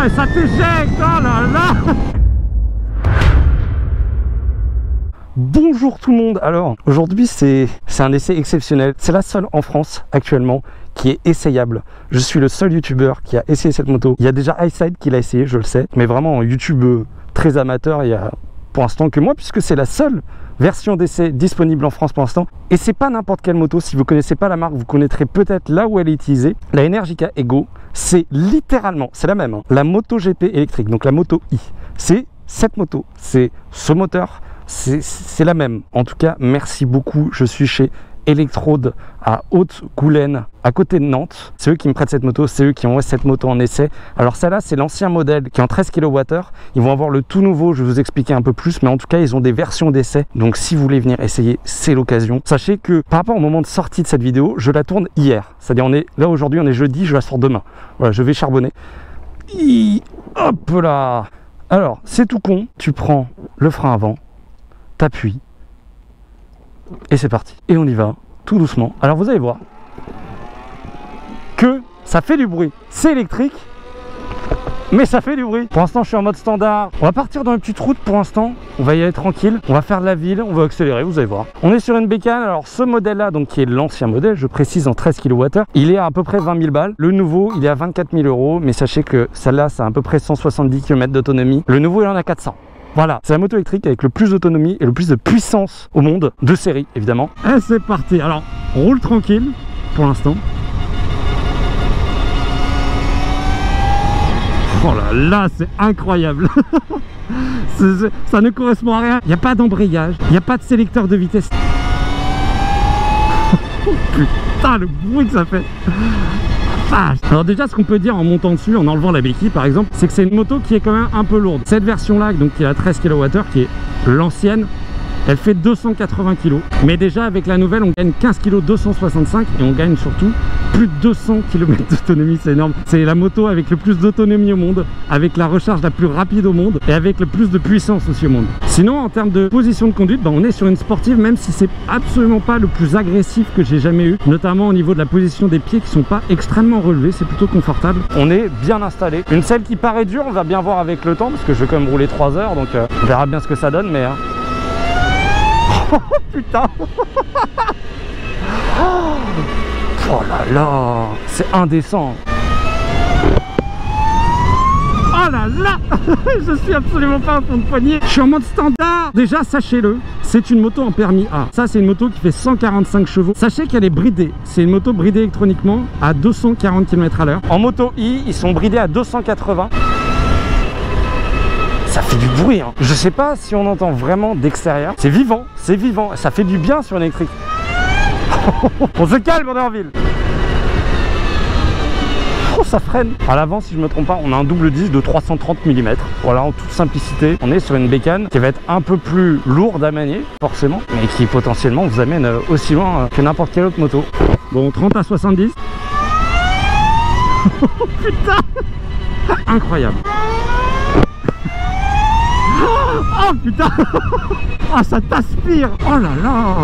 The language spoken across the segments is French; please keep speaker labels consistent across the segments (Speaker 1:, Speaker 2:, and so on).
Speaker 1: et ça t'éjecte. Oh là là. Bonjour tout le monde. Alors aujourd'hui c'est un essai exceptionnel. C'est la seule en France actuellement qui est essayable. Je suis le seul youtubeur qui a essayé cette moto. Il y a déjà iSide qui l'a essayé, je le sais, mais vraiment en YouTube très amateur, il y a pour l'instant que moi, puisque c'est la seule version d'essai disponible en France pour l'instant. Et c'est pas n'importe quelle moto. Si vous connaissez pas la marque, vous connaîtrez peut-être là où elle est utilisée. La Energica Ego, c'est littéralement, c'est la même, hein, la MotoGP électrique, donc la Moto I. C'est cette moto, c'est ce moteur, c'est la même. En tout cas, merci beaucoup. Je suis chez Electrode à Haute-Goulaine, à côté de Nantes. C'est eux qui me prêtent cette moto, c'est eux qui ont cette moto en essai. Alors celle-là, c'est l'ancien modèle qui est en 13 kWh. Ils vont avoir le tout nouveau, je vais vous expliquer un peu plus, mais en tout cas, ils ont des versions d'essai. Donc si vous voulez venir essayer, c'est l'occasion. Sachez que par rapport au moment de sortie de cette vidéo, je la tourne hier. C'est-à-dire, on est là aujourd'hui, on est jeudi, je la sors demain. Voilà, je vais charbonner. Hop là. Alors, c'est tout con. Tu prends le frein avant, t'appuies, et c'est parti. Et on y va, tout doucement. Alors vous allez voir que ça fait du bruit. C'est électrique, mais ça fait du bruit. Pour l'instant, je suis en mode standard. On va partir dans une petite route pour l'instant. On va y aller tranquille. On va faire de la ville, on va accélérer, vous allez voir. On est sur une bécane. Alors ce modèle-là, donc qui est l'ancien modèle, je précise en 13 kWh, il est à peu près 20 000 balles. Le nouveau, il est à 24 000 €. Mais sachez que celle-là, ça a à peu près 170 km d'autonomie. Le nouveau, il en a 400. Voilà, c'est la moto électrique avec le plus d'autonomie et le plus de puissance au monde, de série évidemment. Et c'est parti. Alors, on roule tranquille pour l'instant. Oh là là, c'est incroyable. Ça ne correspond à rien. Il n'y a pas d'embrayage, il n'y a pas de sélecteur de vitesse. Oh, putain, le bruit que ça fait. Alors déjà, ce qu'on peut dire en montant dessus, en enlevant la béquille par exemple, c'est que c'est une moto qui est quand même un peu lourde. Cette version là, donc qui est à 13 kWh, qui est l'ancienne, elle fait 280 kg. Mais déjà avec la nouvelle, on gagne 15 kg 265 et on gagne surtout plus de 200 km d'autonomie. C'est énorme. C'est la moto avec le plus d'autonomie au monde, avec la recharge la plus rapide au monde et avec le plus de puissance aussi au monde. Sinon, en termes de position de conduite, on est sur une sportive, même si c'est absolument pas le plus agressif que j'ai jamais eu, notamment au niveau de la position des pieds qui sont pas extrêmement relevés. C'est plutôt confortable. On est bien installé. Une selle qui paraît dure, on va bien voir avec le temps parce que je vais quand même rouler 3 heures, donc on verra bien ce que ça donne, mais oh putain. Oh là là, c'est indécent. Oh là là. Je suis absolument pas en fond de poignée. Je suis en mode standard. Déjà, sachez-le, c'est une moto en permis A. Ça, c'est une moto qui fait 145 chevaux. Sachez qu'elle est bridée. C'est une moto bridée électroniquement à 240 km/h. En moto I, ils sont bridés à 280. Ça fait du bruit, hein. Je sais pas si on entend vraiment d'extérieur. C'est vivant, ça fait du bien sur une électrique. On se calme, on est en ville. Oh, ça freine. À l'avant, si je me trompe pas, on a un double disque de 330 mm. Voilà, en toute simplicité, on est sur une bécane qui va être un peu plus lourde à manier, forcément, mais qui potentiellement vous amène aussi loin que n'importe quelle autre moto. Bon, 30 à 70. Putain. Incroyable. Oh putain. Ah, ça t'aspire. Oh là là.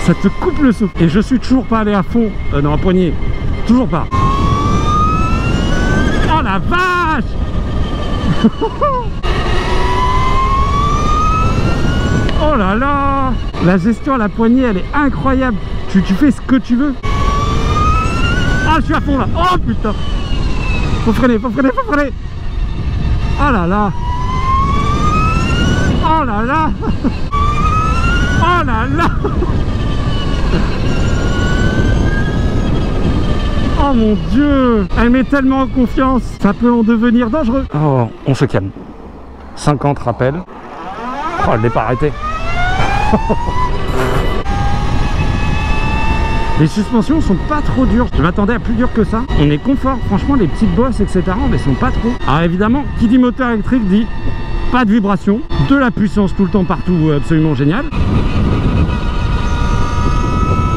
Speaker 1: Ça te coupe le souffle. Et je suis toujours pas allé à fond dans la poignée. Toujours pas. Oh la vache. Oh là là. La gestion à la poignée, elle est incroyable. Tu fais ce que tu veux. Ah, je suis à fond là. Oh putain. Faut freiner, faut freiner, faut freiner. Oh là là. Oh là là. Oh là là. Oh mon Dieu. Elle met tellement en confiance. Ça peut en devenir dangereux. Oh, on se calme. 50 rappel. Oh, elle n'est pas arrêtée. Les suspensions sont pas trop dures. Je m'attendais à plus dur que ça. On est confort. Franchement, les petites bosses, etc., elles sont pas trop. Alors évidemment, qui dit moteur électrique dit pas de vibration, de la puissance tout le temps partout, absolument génial.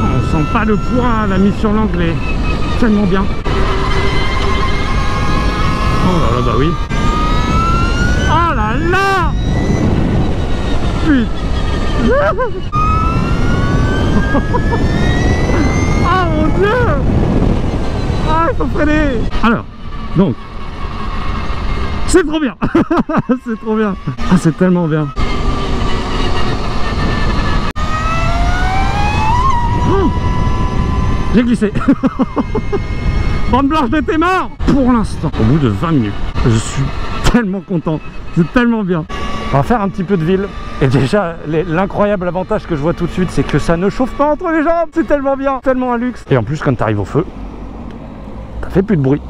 Speaker 1: On sent pas le poids, la mise sur l'angle est tellement bien. Oh là là, bah oui. Oh là là. Putain. Oh mon Dieu. Ah, il faut freiner. Alors, Donc, c'est trop bien. C'est trop bien. Ah, c'est tellement bien. Oh, j'ai glissé. Bande blanche de tes morts. Pour l'instant, au bout de 20 minutes, je suis tellement content. C'est tellement bien. On va faire un petit peu de ville. Et déjà, l'incroyable avantage que je vois tout de suite, c'est que ça ne chauffe pas entre les jambes. C'est tellement bien, tellement un luxe. Et en plus, quand tu arrives au feu, ça fait plus de bruit.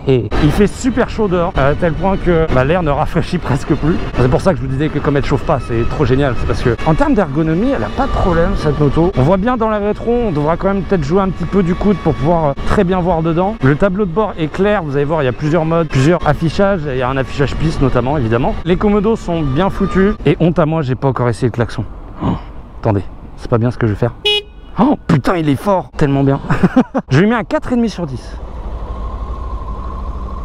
Speaker 1: Il fait super chaud dehors, à tel point que l'air ne rafraîchit presque plus. C'est pour ça que je vous disais que comme elle chauffe pas, c'est trop génial. C'est parce que en termes d'ergonomie, elle n'a pas de problème cette moto. On voit bien dans la rétro, on devra quand même peut-être jouer un petit peu du coude pour pouvoir très bien voir dedans. Le tableau de bord est clair, vous allez voir, il y a plusieurs modes, plusieurs affichages. Il y a un affichage piste notamment, évidemment. Les commodos sont bien foutus. Et honte à moi, j'ai pas encore essayé le klaxon. Oh, attendez, c'est pas bien ce que je vais faire. Oh putain, il est fort, tellement bien. Je lui mets un 4,5 sur 10.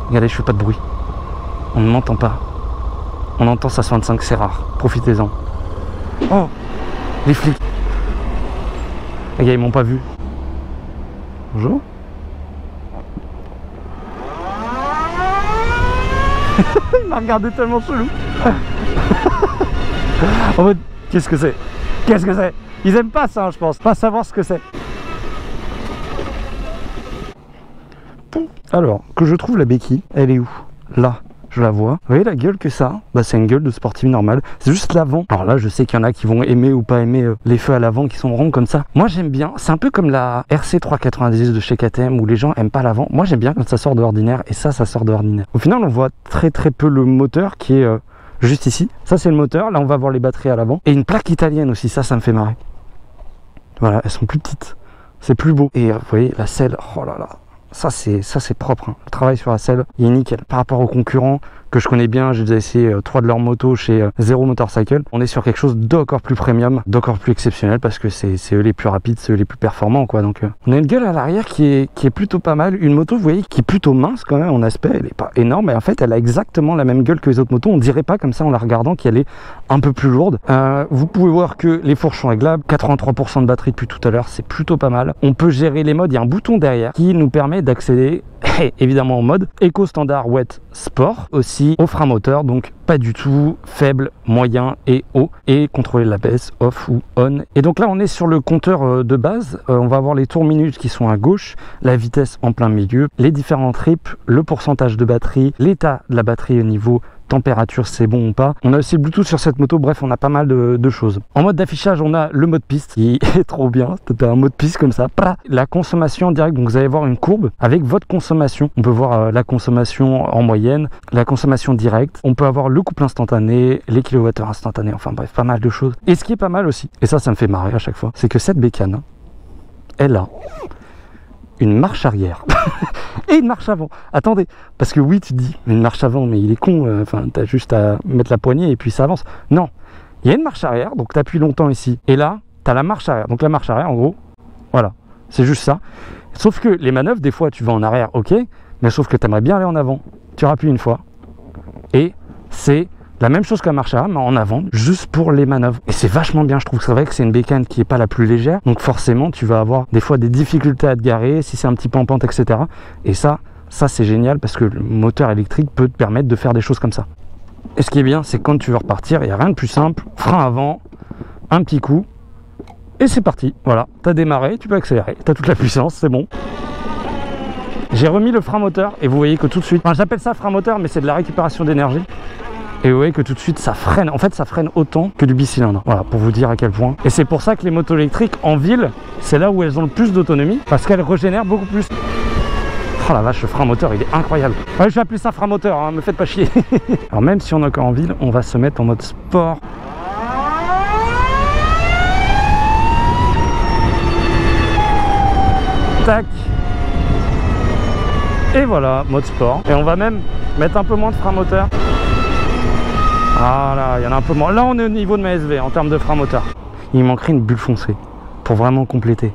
Speaker 1: Regardez, je fais pas de bruit. On ne m'entend pas. On entend ça 65, c'est rare. Profitez-en. Oh, les flics. Les gars, ils m'ont pas vu. Bonjour. Il m'a regardé tellement chelou. En mode, qu'est-ce que c'est? Qu'est-ce que c'est? Ils aiment pas ça, hein, je pense. Pas savoir ce que c'est. Alors, que je trouve la béquille, elle est où? Là, je la vois. Vous voyez la gueule que ça? Bah, c'est une gueule de sportive normale. C'est juste l'avant. Alors là, je sais qu'il y en a qui vont aimer ou pas aimer les feux à l'avant qui sont ronds comme ça. Moi, j'aime bien. C'est un peu comme la RC390 de chez KTM où les gens aiment pas l'avant. Moi, j'aime bien quand ça sort de ordinaire et ça sort de ordinaire. Au final, on voit très peu le moteur qui est juste ici. Ça, c'est le moteur. Là, on va voir les batteries à l'avant. Et une plaque italienne aussi. Ça me fait marrer. Voilà, elles sont plus petites. C'est plus beau. Et vous voyez, la selle, oh là là. Ça c'est propre, hein. Le travail sur la selle, il est nickel. Par rapport aux concurrents que je connais bien, j'ai déjà essayé 3 de leurs motos chez Zero Motorcycle. On est sur quelque chose d'encore plus premium, d'encore plus exceptionnel parce que c'est eux les plus rapides, c'est eux les plus performants, quoi. Donc on a une gueule à l'arrière qui est plutôt pas mal. Une moto, vous voyez, qui est plutôt mince quand même en aspect. Elle est pas énorme, mais en fait elle a exactement la même gueule que les autres motos. On dirait pas comme ça en la regardant qu'elle est un peu plus lourde. Vous pouvez voir que les fourches sont réglables, 83% de batterie depuis tout à l'heure, c'est plutôt pas mal. On peut gérer les modes, il y a un bouton derrière qui nous permet d'accéder évidemment en mode Eco Standard Wet Sport, aussi au frein moteur, donc pas du tout faible, moyen et haut, et contrôler la baisse, off ou on. Et donc là on est sur le compteur de base, on va avoir les tours minutes qui sont à gauche, la vitesse en plein milieu, les différents trips, le pourcentage de batterie, l'état de la batterie au niveau température, c'est bon ou pas. On a aussi le Bluetooth sur cette moto, bref, on a pas mal de choses. En mode d'affichage, on a le mode piste qui est trop bien. C'était un mode piste comme ça. La consommation en direct, donc vous allez voir une courbe avec votre consommation. On peut voir la consommation en moyenne, la consommation directe. On peut avoir le couple instantané, les kilowattheures instantanés, enfin bref, pas mal de choses. Et ce qui est pas mal aussi, et ça me fait marrer à chaque fois, c'est que cette bécane, elle a une marche arrière et une marche avant. Attendez, parce que oui, tu te dis une marche avant, mais il est con, enfin t'as juste à mettre la poignée et puis ça avance. Non, il y a une marche arrière, donc tu appuies longtemps ici, et là t'as la marche arrière. Donc la marche arrière, en gros, voilà, c'est juste ça. Sauf que les manœuvres, des fois tu vas en arrière, ok, mais sauf que tu aimerais bien aller en avant. Tu rappuies une fois et c'est la même chose qu'un marche arrière, mais en avant, juste pour les manœuvres. Et c'est vachement bien, je trouve. C'est vrai que c'est une bécane qui n'est pas la plus légère. Donc forcément, tu vas avoir des fois des difficultés à te garer, si c'est un petit peu en pente, etc. Et ça c'est génial parce que le moteur électrique peut te permettre de faire des choses comme ça. Et ce qui est bien, c'est quand tu veux repartir, il n'y a rien de plus simple. Frein avant, un petit coup, et c'est parti. Voilà, tu as démarré, tu peux accélérer. Tu as toute la puissance, c'est bon. J'ai remis le frein moteur et vous voyez que tout de suite, enfin j'appelle ça frein moteur, mais c'est de la récupération d'énergie. Et vous voyez que tout de suite ça freine, en fait ça freine autant que du bicylindre. Voilà, pour vous dire à quel point. Et c'est pour ça que les motos électriques en ville, c'est là où elles ont le plus d'autonomie, parce qu'elles régénèrent beaucoup plus. Oh la vache, le frein moteur il est incroyable. Ouais, je vais appeler ça frein moteur, hein, me faites pas chier. Alors même si on est encore en ville, on va se mettre en mode sport. Tac. Et voilà, mode sport. Et on va même mettre un peu moins de frein moteur. Voilà, il y en a un peu moins. Là, on est au niveau de ma SV en termes de frein moteur. Il manquerait une bulle foncée pour vraiment compléter.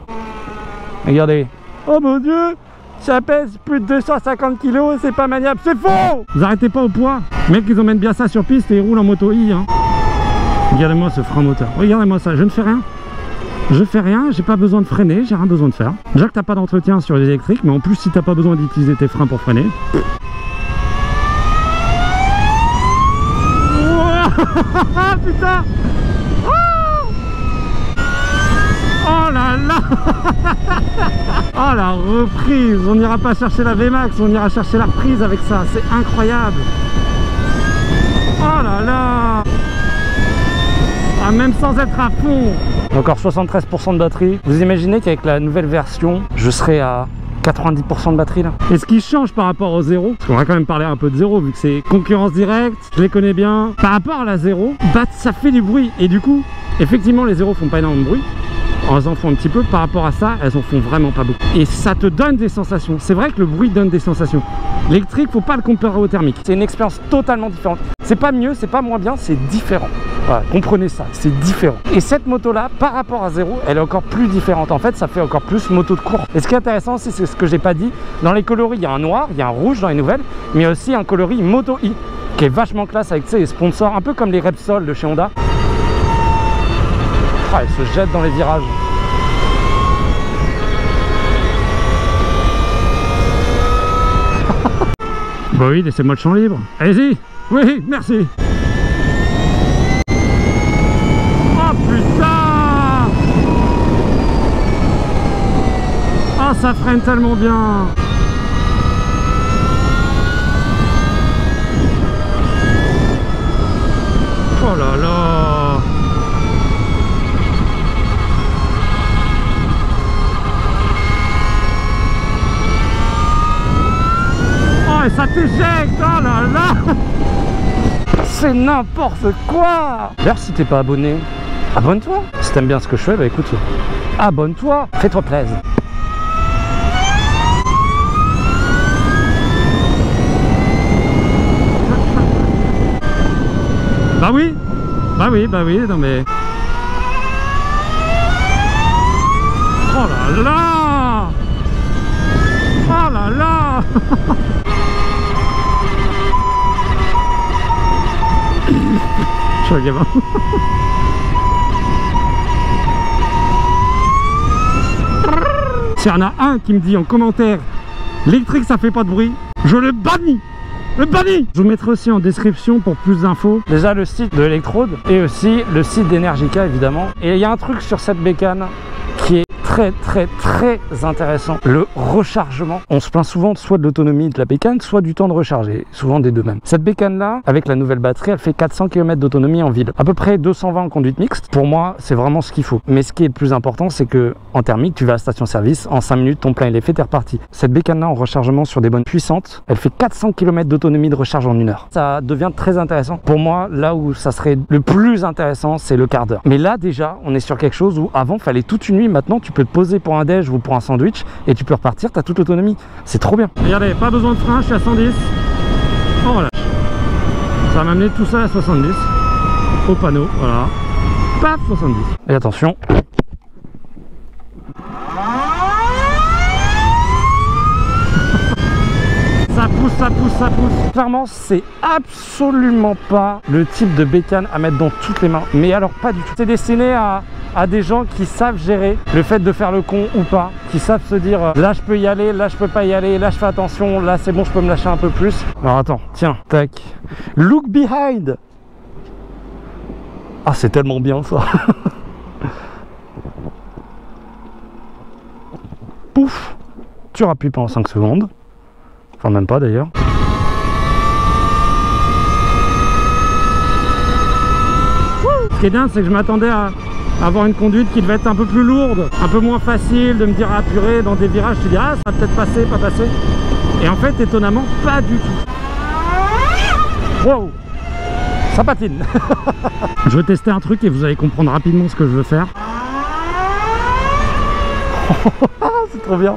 Speaker 1: Regardez. Oh mon Dieu, ça pèse plus de 250 kg, c'est pas maniable. C'est faux. Vous arrêtez pas au poids. Mec, ils emmènent bien ça sur piste et ils roulent en moto I. Hein. Regardez-moi ce frein moteur. Regardez-moi ça, je ne fais rien. Je fais rien, j'ai pas besoin de freiner, j'ai rien besoin de faire. Déjà que t'as pas d'entretien sur les électriques, mais en plus si t'as pas besoin d'utiliser tes freins pour freiner, Putain. Oh là là. Oh la reprise. On n'ira pas chercher la VMAX, on ira chercher la reprise avec ça. C'est incroyable. Oh là là. Ah, même sans être à fond. Encore 73% de batterie. Vous imaginez qu'avec la nouvelle version, je serai à 90% de batterie là. Et ce qui change par rapport au 0, parce qu'on va quand même parler un peu de 0 vu que c'est concurrence directe, je les connais bien. Par rapport à la 0, bah ça fait du bruit. Et du coup, effectivement les 0 font pas énormément de bruit. Elles en font un petit peu, par rapport à ça, elles en font vraiment pas beaucoup. Et ça te donne des sensations. C'est vrai que le bruit donne des sensations. L'électrique, faut pas le comparer au thermique. C'est une expérience totalement différente. C'est pas mieux, c'est pas moins bien, c'est différent. Voilà, comprenez ça, c'est différent. Et cette moto-là, par rapport à 0, elle est encore plus différente. En fait, ça fait encore plus moto de course. Et ce qui est intéressant, c'est ce que j'ai pas dit. Dans les coloris, il y a un noir, il y a un rouge dans les nouvelles, mais il y a aussi un coloris Moto I, qui est vachement classe avec les sponsors, un peu comme les Repsol de chez Honda. Ah, elle se jette dans les virages. Bah oui, laissez-moi le champ libre. Allez-y. Oui, merci. Oh putain. Oh, ça freine tellement bien. Oh là là. Et ça t'éjecte, oh là là. C'est n'importe quoi. D'ailleurs, si t'es pas abonné, abonne-toi. Si t'aimes bien ce que je fais, bah écoute, abonne-toi, fais-toi plaisir. Bah oui, non mais... Oh là là. Oh là là. Je suis un gamin. S'il y en a un qui me dit en commentaire l'électrique ça fait pas de bruit, je le bannis. Le bannis. Je vous mettrai aussi en description pour plus d'infos déjà le site de Electrode et aussi le site d'Energica évidemment. Et il y a un truc sur cette bécane qui est très intéressant, le rechargement. On se plaint souvent soit de l'autonomie de la bécane, soit du temps de recharger, souvent des deux mêmes. Cette bécane là, avec la nouvelle batterie, elle fait 400 km d'autonomie en ville, à peu près 220 en conduite mixte. Pour moi, c'est vraiment ce qu'il faut. Mais ce qui est le plus important, c'est que en thermique, tu vas à la station-service, en 5 minutes, ton plein il est fait, t'es reparti. Cette bécane là, en rechargement sur des bonnes puissantes, elle fait 400 km d'autonomie de recharge en 1 heure. Ça devient très intéressant. Pour moi, là où ça serait le plus intéressant, c'est le quart d'heure. Mais là, déjà, on est sur quelque chose où avant, fallait toute une nuit. Maintenant, tu peux te poser pour un déj ou pour un sandwich et tu peux repartir, tu as toute l'autonomie. C'est trop bien. Regardez, pas besoin de frein, je suis à 110. Oh voilà. Ça va m'amener tout ça à 70. Au panneau, voilà. Paf, 70. Et attention. Ça pousse. Clairement, c'est absolument pas le type de bécane à mettre dans toutes les mains. Mais alors, pas du tout. C'est destiné à des gens qui savent gérer le fait de faire le con ou pas, qui savent se dire là je peux y aller, là je peux pas y aller, là je fais attention, là c'est bon, je peux me lâcher un peu plus. Alors attends, tiens, tac. Look behind. Ah, c'est tellement bien ça. Pouf. Tu rappuies pendant 5 secondes. Enfin, même pas d'ailleurs. Ce qui est bien, c'est que je m'attendais à avoir une conduite qui devait être un peu plus lourde, un peu moins facile, de me dire ah purée, dans des virages, tu dis ah ça va peut-être passer, pas passer. Et en fait, étonnamment, pas du tout. Wow, ça patine. Je vais tester un truc et vous allez comprendre rapidement ce que je veux faire. C'est trop bien.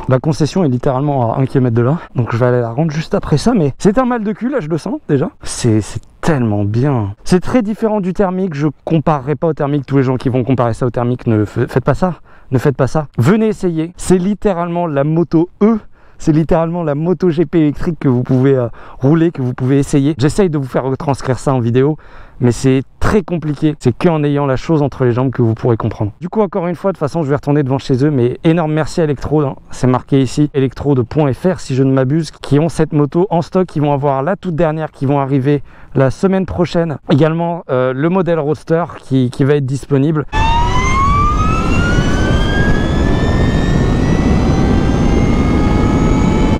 Speaker 1: La concession est littéralement à 1 km de là, donc je vais aller la rendre juste après ça, mais c'est un mal de cul, là je le sens déjà. C'est tellement bien. C'est très différent du thermique, je comparerai pas au thermique, tous les gens qui vont comparer ça au thermique, ne faites pas ça, ne faites pas ça. Venez essayer, c'est littéralement la moto E C'est littéralement la moto GP électrique que vous pouvez rouler, que vous pouvez essayer. J'essaye de vous faire retranscrire ça en vidéo, mais c'est très compliqué. C'est qu'en ayant la chose entre les jambes que vous pourrez comprendre. Du coup, encore une fois, de toute façon, je vais retourner devant chez eux, mais énorme merci à Electrode, hein. C'est marqué ici, electrode.fr si je ne m'abuse, qui ont cette moto en stock, qui vont avoir la toute dernière, qui vont arriver la semaine prochaine. Également, le modèle Roadster qui va être disponible.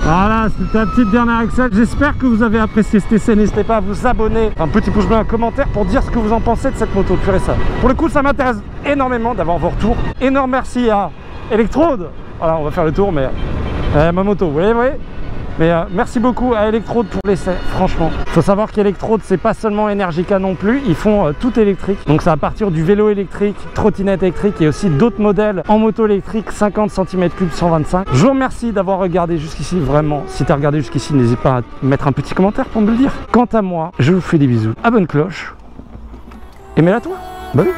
Speaker 1: Voilà, c'était la petite dernière Excel. J'espère que vous avez apprécié cet essai. N'hésitez pas à vous abonner, un petit pouce bleu, un commentaire pour dire ce que vous en pensez de cette moto. Purée ça. Pour le coup, ça m'intéresse énormément d'avoir vos retours. Énorme merci à Electrode. Voilà, on va faire le tour, mais ma moto, vous voyez. Mais merci beaucoup à Electrode pour l'essai, franchement. Il faut savoir qu'Electrode, c'est pas seulement Energica non plus, ils font tout électrique. Donc c'est à partir du vélo électrique, trottinette électrique et aussi d'autres modèles en moto électrique, 50 cm3, 125. Je vous remercie d'avoir regardé jusqu'ici, vraiment. Si tu as regardé jusqu'ici, n'hésite pas à mettre un petit commentaire pour me le dire. Quant à moi, je vous fais des bisous. À bonne cloche. Et mets-la toi. Bah oui.